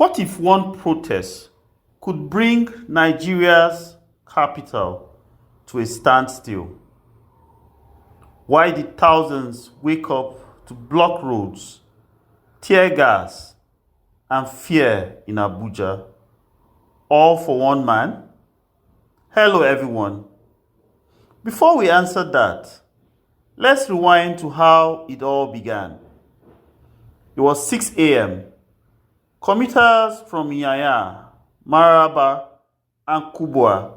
What if one protest could bring Nigeria's capital to a standstill? Why did thousands wake up to block roads, tear gas, and fear in Abuja, all for one man? Hello everyone. Before we answer that, let's rewind to how it all began. It was 6 a.m. Commuters from Yaya, Maraba, and Kubwa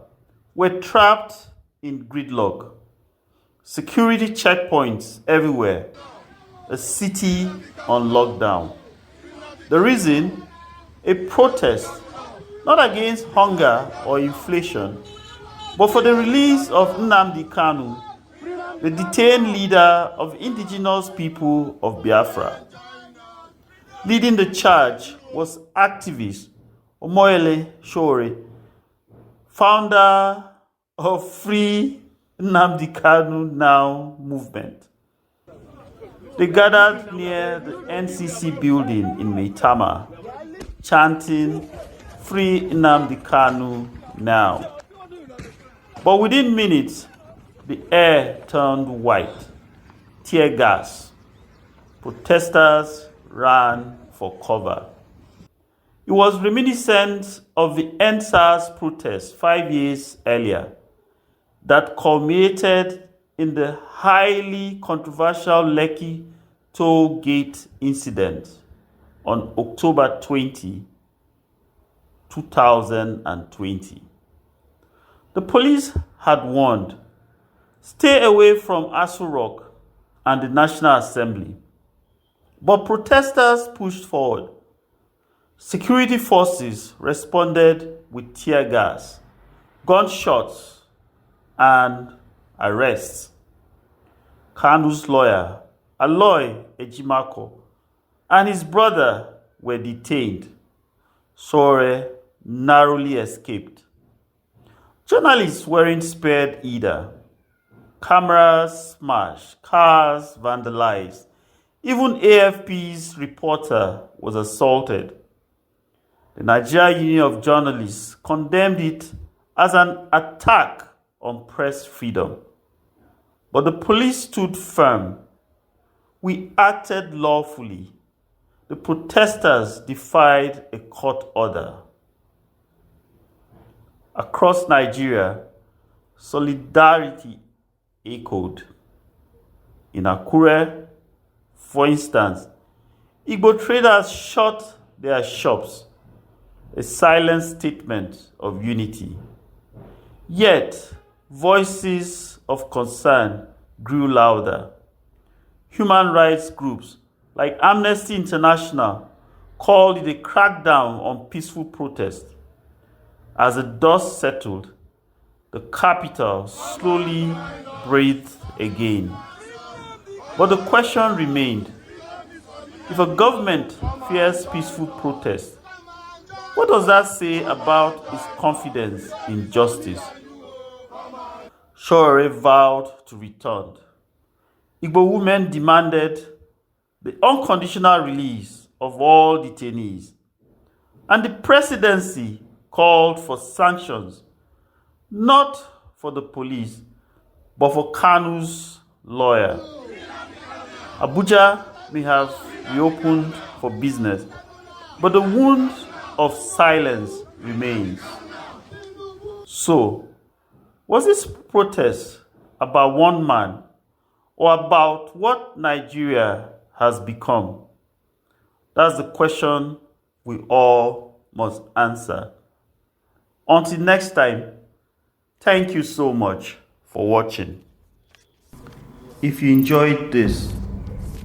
were trapped in gridlock. Security checkpoints everywhere. A city on lockdown. The reason? A protest, not against hunger or inflation, but for the release of Nnamdi Kanu, the detained leader of indigenous people of Biafra. Leading the charge was activist Omoyele Sowore, founder of Free Nnamdi Kanu Now movement. They gathered near the NCC building in Maitama, chanting Free Nnamdi Kanu Now. But within minutes, the air turned white. Tear gas. Protesters ran for cover. It was reminiscent of the EndSARS protest 5 years earlier that culminated in the highly controversial Lekki toll gate incident on October 20, 2020. The police had warned, stay away from Aso Rock and the National Assembly. But protesters pushed forward. Security forces responded with tear gas, gunshots, and arrests. Kanu's lawyer, Aloy Ejimako, and his brother were detained. Sowore narrowly escaped. Journalists weren't spared either. Cameras smashed, cars vandalized. Even AFP's reporter was assaulted. The Nigeria Union of Journalists condemned it as an attack on press freedom. But the police stood firm. We acted lawfully. The protesters defied a court order. Across Nigeria, solidarity echoed. In Akure, for instance, Igbo traders shut their shops, a silent statement of unity. Yet, voices of concern grew louder. Human rights groups like Amnesty International called it a crackdown on peaceful protest. As the dust settled, the capital slowly breathed again. But the question remained, if a government fears peaceful protest, what does that say about its confidence in justice? Sowore vowed to return. Igbo women demanded the unconditional release of all detainees, and the presidency called for sanctions, not for the police, but for Kanu's lawyer. Abuja may have reopened for business, but the wound of silence remains. So, was this protest about one man or about what Nigeria has become? That's the question we all must answer. Until next time, thank you so much for watching. If you enjoyed this,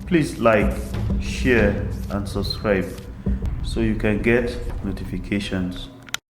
please like, share, and subscribe so you can get notifications.